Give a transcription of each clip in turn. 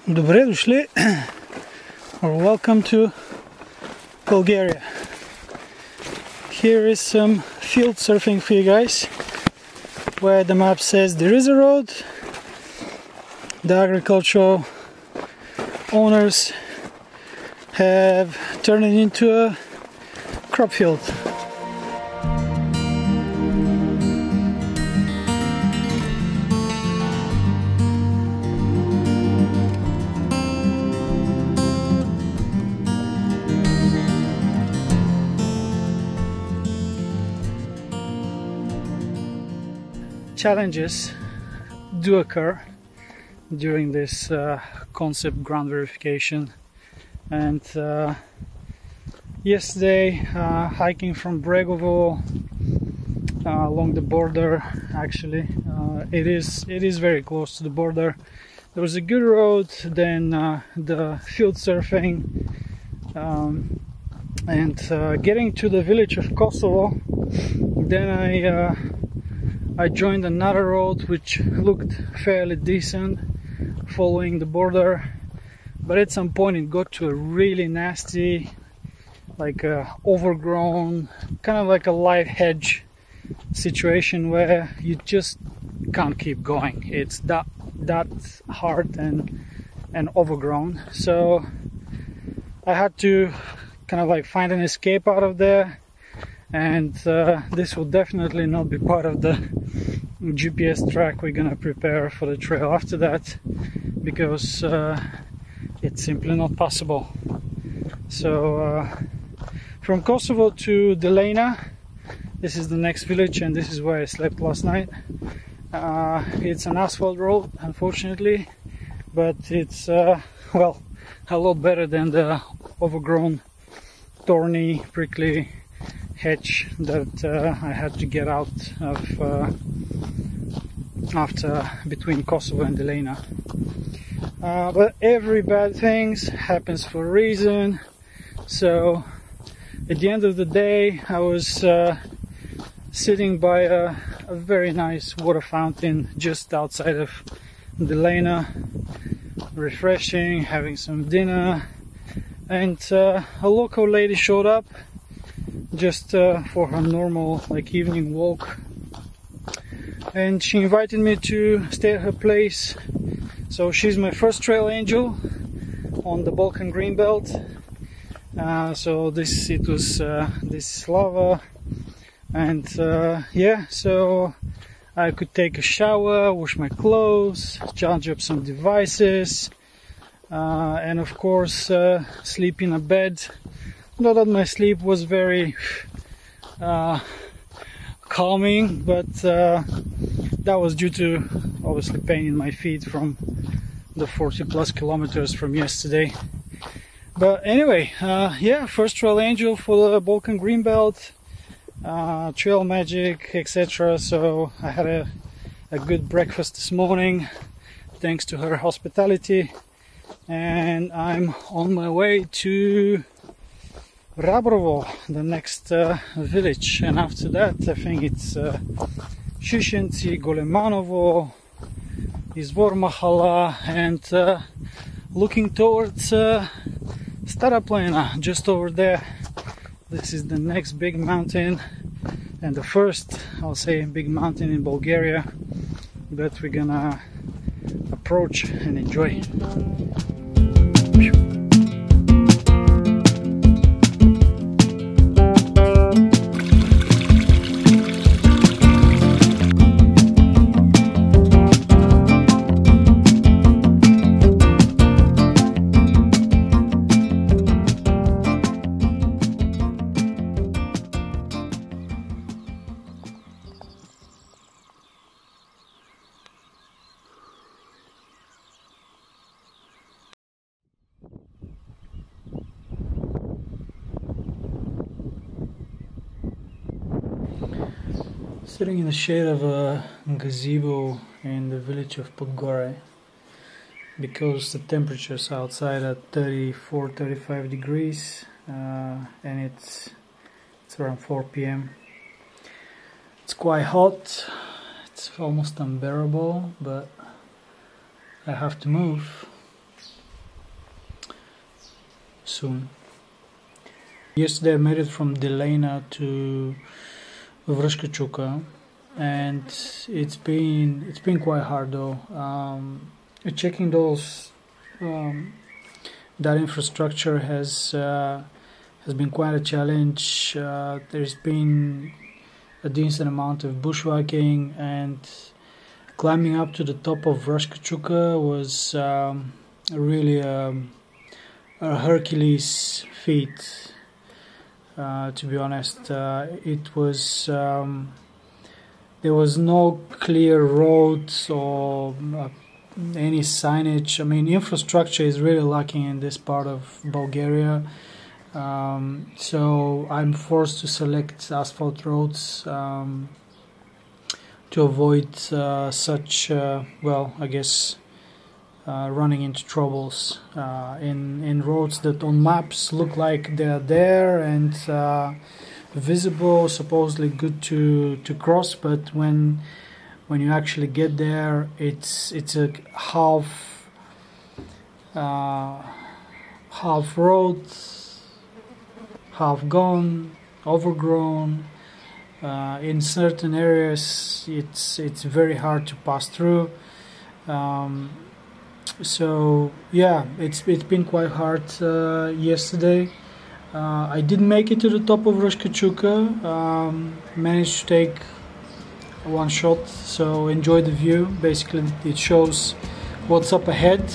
Добре дошли, or welcome to Bulgaria. Here is some field surfing for you guys, where the map says there is a road. The agricultural owners have turned it into a crop field. Challenges do occur during this concept ground verification, and yesterday hiking from Bregovo along the border, actually it is very close to the border. There was a good road, then the field surfing, and getting to the village of Kosovo, then I joined another road which looked fairly decent following the border, but at some point it got to a really nasty, like overgrown, kind of like a light hedge situation where you just can't keep going. It's that hard and overgrown, so I had to kind of like find an escape out of there. And this will definitely not be part of the GPS track we're gonna prepare for the trail after that, because it's simply not possible. So from Kosovo to Delena, this is the next village, and this is where I slept last night. It's an asphalt road, unfortunately, but it's well, a lot better than the overgrown, thorny, prickly hedge that I had to get out of after between Kosovo and Delena. But every bad thing happens for a reason. So at the end of the day, I was sitting by a very nice water fountain just outside of Delena, refreshing, having some dinner, and a local lady showed up just for her normal like evening walk, and she invited me to stay at her place. So she's my first trail angel on the Balkan Green Belt. So this is lava, and yeah, so I could take a shower, wash my clothes, charge up some devices, and of course sleep in a bed. Not that my sleep was very calming, but that was due to obviously pain in my feet from the 40+ kilometers from yesterday. But anyway, yeah, first trail angel for the Balkan Green Belt, trail magic, etc. So I had a good breakfast this morning thanks to her hospitality, and I'm on my way to Srebrna, the next village, and after that I think it's Shishenci, Golemanovo, Izvor Mahala, and looking towards Stara Planina, just over there. This is the next big mountain, and the first, I'll say, big mountain in Bulgaria that we're gonna approach and enjoy. Sitting in the shade of a gazebo in the village of Podgore, because the temperatures outside are 34-35 degrees, and it's around 4 p.m. It's quite hot, it's almost unbearable, but I have to move. soon. Yesterday I made it from Delena to Vrška Čuka, and it's been quite hard though. Checking those that infrastructure has been quite a challenge. There's been a decent amount of bushwhacking, and climbing up to the top of Vrška Čuka was really a Hercules feat. To be honest, it was there was no clear roads or any signage. I mean, infrastructure is really lacking in this part of Bulgaria, so I'm forced to select asphalt roads to avoid such well, I guess running into troubles in roads that on maps look like they're there and visible, supposedly good to cross, but when you actually get there, it's a half road, half gone, overgrown. In certain areas it's very hard to pass through. So yeah, it's been quite hard yesterday. I didn't make it to the top of Vrška Čuka, managed to take one shot, so enjoy the view. Basically it shows what's up ahead.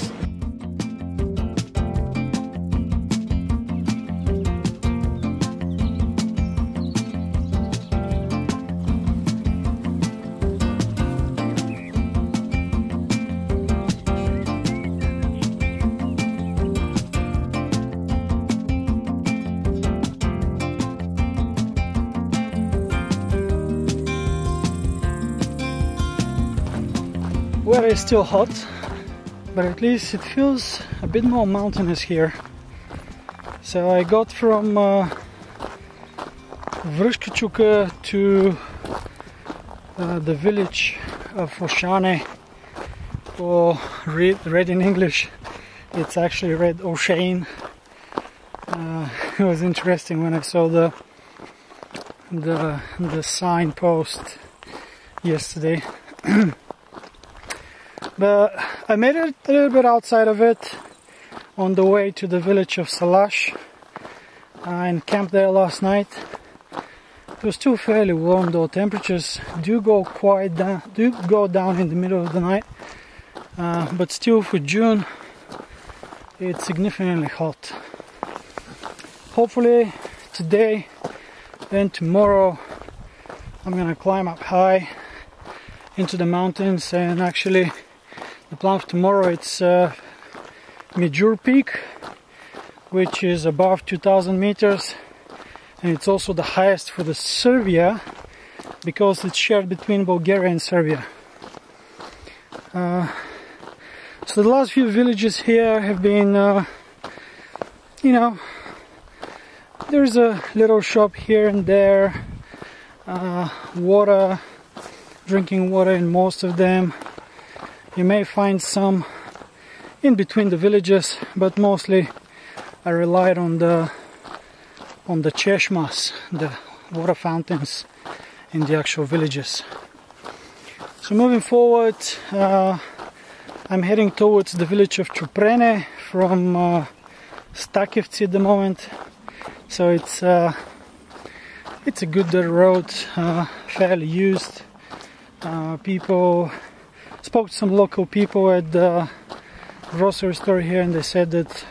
Weather is still hot, but at least it feels a bit more mountainous here. So I got from Vrška Čuka to the village of Oshane, or read in English, it's actually read O'Shane. It was interesting when I saw the signpost yesterday. But I made it a little bit outside of it on the way to the village of Salash and camped there last night. It was still fairly warm though. Temperatures do go down in the middle of the night, but still for June it's significantly hot. Hopefully today and tomorrow I'm gonna climb up high into the mountains, and actually the plan for tomorrow, it's Midzhur peak, which is above 2000 meters, and it's also the highest for the Serbia because it's shared between Bulgaria and Serbia. So the last few villages here have been, you know, there's a little shop here and there, water, drinking water in most of them. You may find some in between the villages, but mostly I relied on the cheshmas, the water fountains in the actual villages. So moving forward, I'm heading towards the village of Srebrna from Stakivci at the moment. So it's a good dirt road, fairly used. People spoke to some local people at the grocery store here, and they said that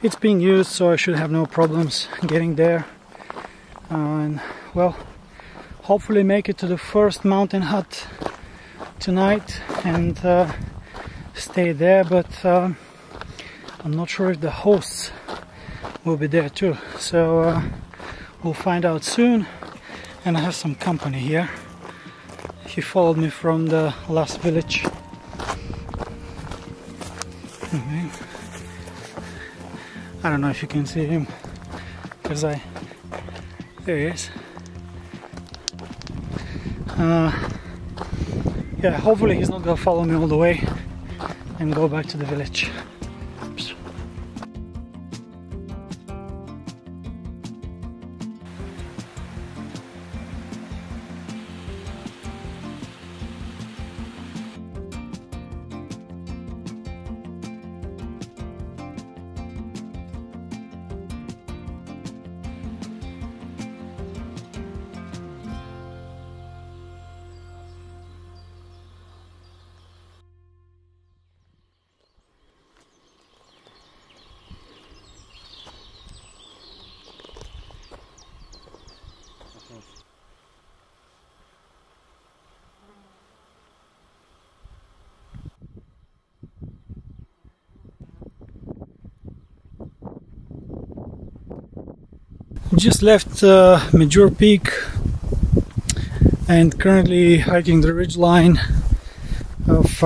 it's being used, so I should have no problems getting there. And well, hopefully make it to the first mountain hut tonight and stay there, but I'm not sure if the hosts will be there too, so we'll find out soon. And I have some company here. He followed me from the last village. I don't know if you can see him, because there he is. Yeah, hopefully he's not gonna follow me all the way and go back to the village. Just left Midzhur Peak and currently hiking the ridge line of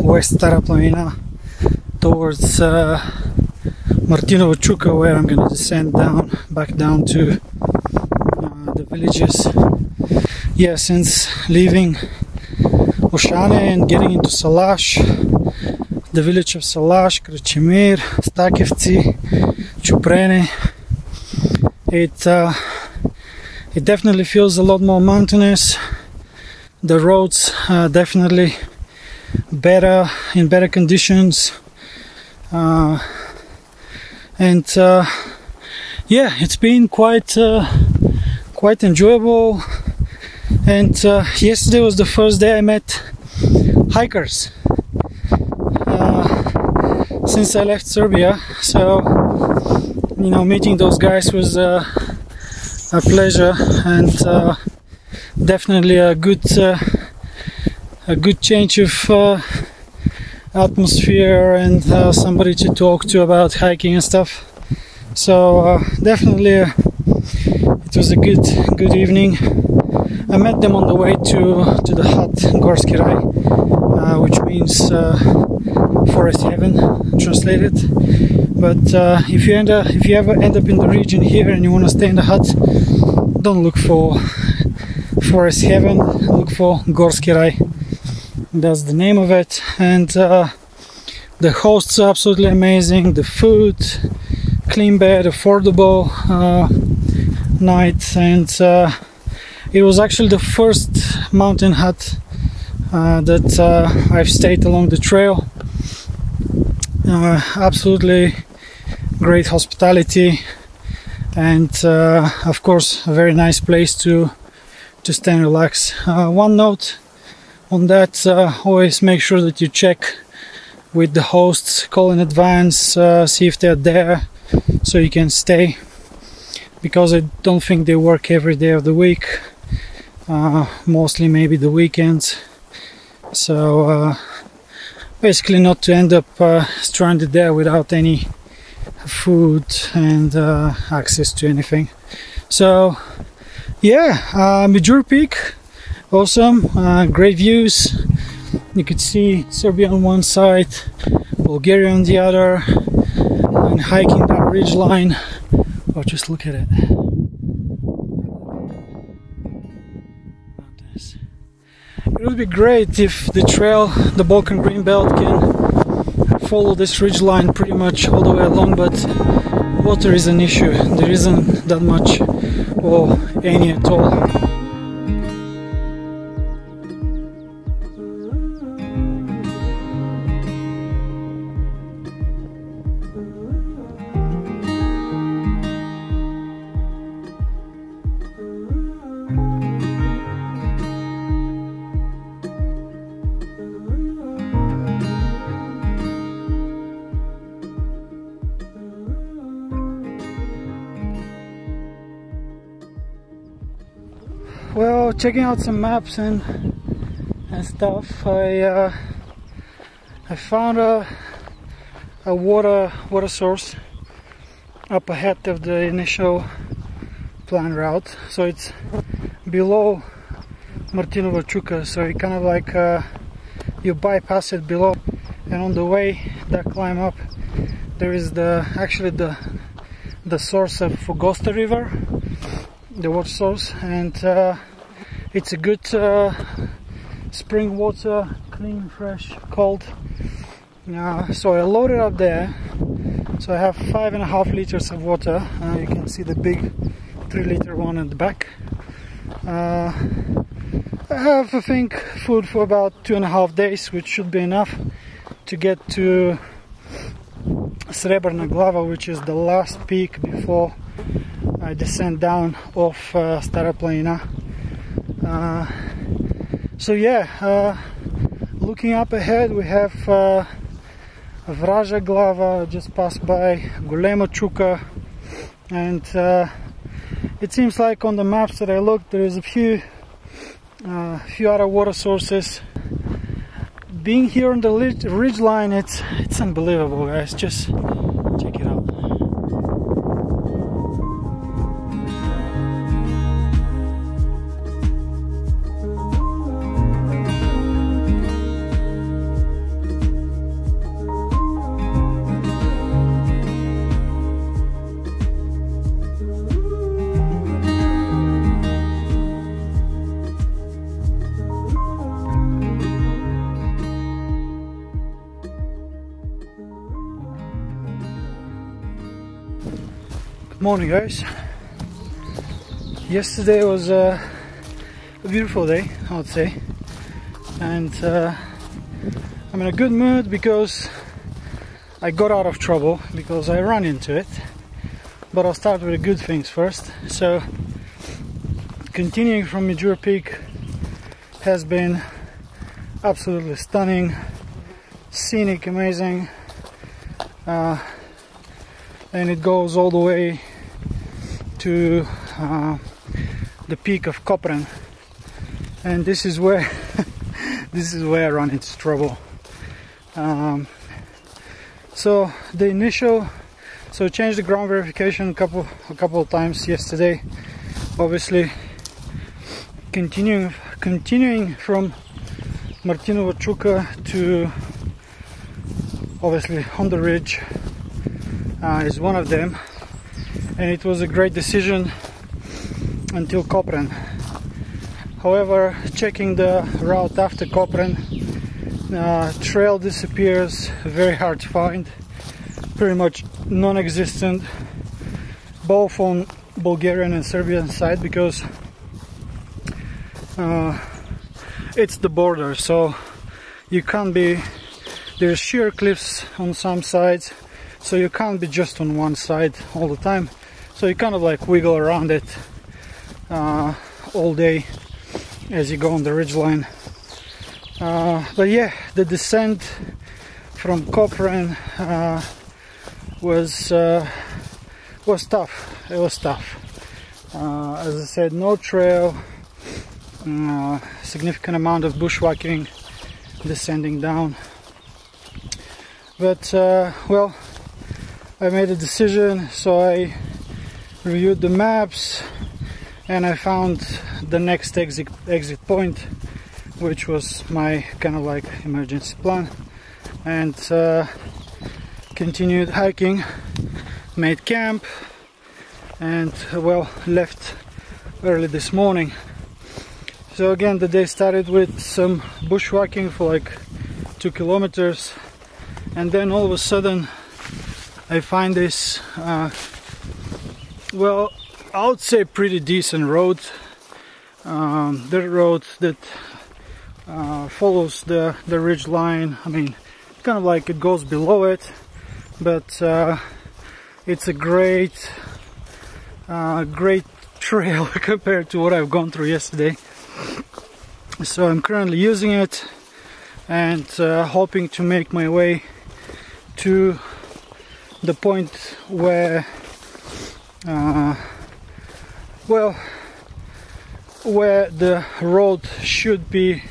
West Stara Planina towards Martinovo Čuka, where I'm gonna descend back down to the villages. Yeah, since leaving Oshane and getting into Salash, the village of Salash, Krachimir, Stakevci, Čuprene, it definitely feels a lot more mountainous. The roads are definitely better, in better conditions, and yeah, it's been quite enjoyable. And yesterday was the first day I met hikers since I left Serbia, so you know, meeting those guys was a pleasure, and definitely a good change of atmosphere, and somebody to talk to about hiking and stuff. So definitely it was a good evening. I met them on the way to the hut, Gorski Rai, which means forest heaven translated. But if you ever end up in the region here and you want to stay in the hut, don't look for forest heaven, look for Gorski Rai. That's the name of it. And the hosts are absolutely amazing. The food, clean bed, affordable nights, and it was actually the first mountain hut that I've stayed along the trail. Absolutely great hospitality, and of course a very nice place to stay and relax. One note on that, always make sure that you check with the hosts, call in advance, see if they're there so you can stay, because I don't think they work every day of the week, mostly maybe the weekends. So basically not to end up stranded there without any food and access to anything. So yeah, Midzhur Peak, awesome, great views. You could see Serbia on one side, Bulgaria on the other, and hiking that ridge line. Oh, just look at it. It would be great if the trail, the Balkan Green Belt, can follow this ridge line pretty much all the way along, but water is an issue. There isn't that much or any at all. Well, checking out some maps and stuff, I found a water source up ahead of the initial planned route. So it's below Martinovo Čuka, so you kind of like you bypass it below, and on the way that climb up there is actually the source of Gosta River, the water source, and it's a good spring water, clean, fresh, cold. So I loaded up there, so I have 5.5 liters of water. You can see the big 3-liter one at the back. I have, I think, food for about 2.5 days, which should be enough to get to Srebrna glava, which is the last peak before I descend down off Stara Planina. So yeah, looking up ahead we have Vraža glava, just passed by Golema Čuka, and it seems like on the maps that I looked there is a few other water sources. Being here on the ridge line, it's unbelievable, guys. Just check it out. Good morning, guys. Yesterday was a beautiful day, I would say, and I'm in a good mood because I got out of trouble, because I ran into it. But I'll start with the good things first. So continuing from Midzhur Peak has been absolutely stunning, scenic, amazing, and it goes all the way to the peak of Kopren, and this is where this is where I run into trouble. So the initial, so changed the ground verification a couple of times yesterday. Obviously, continuing from Martinova Chuka to obviously on the ridge is one of them, and it was a great decision until Kopren. However, checking the route after Kopren, trail disappears, very hard to find, pretty much non-existent, both on Bulgarian and Serbian side, because it's the border, so you can't be, there's sheer cliffs on some sides, so you can't be just on one side all the time, so you kind of like wiggle around it all day as you go on the ridgeline. But yeah, the descent from Kopren was tough. It was tough. As I said, no trail, significant amount of bushwhacking descending down. But well, I made a decision, so I reviewed the maps and I found the next exit point, which was my kind of like emergency plan, and continued hiking, made camp, and well, left early this morning. So again, the day started with some bushwhacking for like 2 kilometers, and then all of a sudden I find this well, I would say pretty decent road, dirt road that follows the ridge line. I mean, kind of like it goes below it, but it's a great trail compared to what I've gone through yesterday. So I'm currently using it and hoping to make my way to the point where well, where the road should be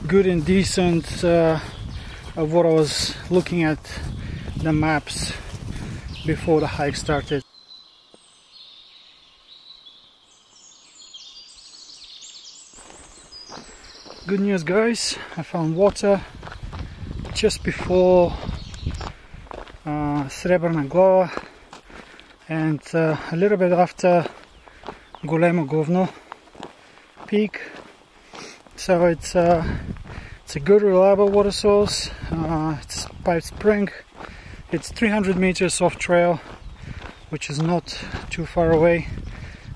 good and decent, of what I was looking at the maps before the hike started. Good news, guys, I found water just before Srebrna glava and a little bit after Golemo Govno peak. So it's a good, reliable water source. It's pipe spring. It's 300 meters off trail, which is not too far away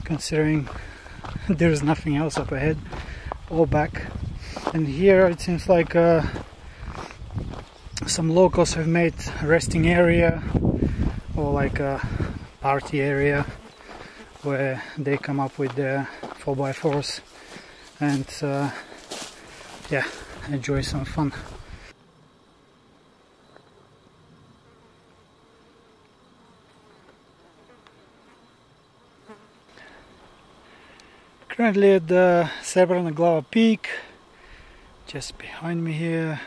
considering there's nothing else up ahead or back. And here it seems like some locals have made a resting area or like a party area where they come up with their 4x4s and yeah, enjoy some fun. Currently at the Srebrna glava peak, just behind me here,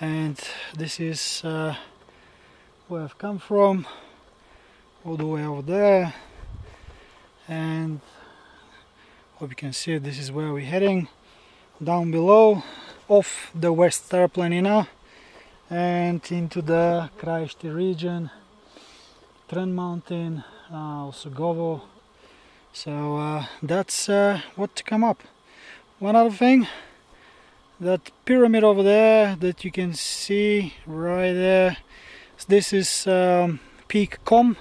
and this is where I've come from, all the way over there, and hope you can see this is where we're heading. Down below, off the West Star Planina and into the Krajišti region, Trn Mountain, also Bregovo. So that's what to come up. One other thing, that pyramid over there that you can see right there, this is Peak Com,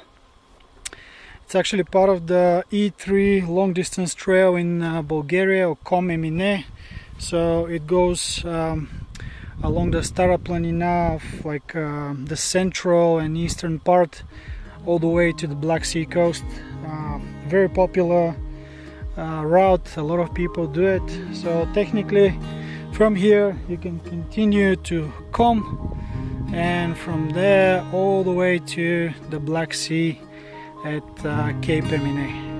It's actually part of the E3 long distance trail in Bulgaria, or Komemine. So it goes along the Stara Planina of like the central and eastern part all the way to the Black Sea coast. Very popular route, a lot of people do it. So technically from here you can continue to Kom, and from there all the way to the Black Sea at Cape Emine.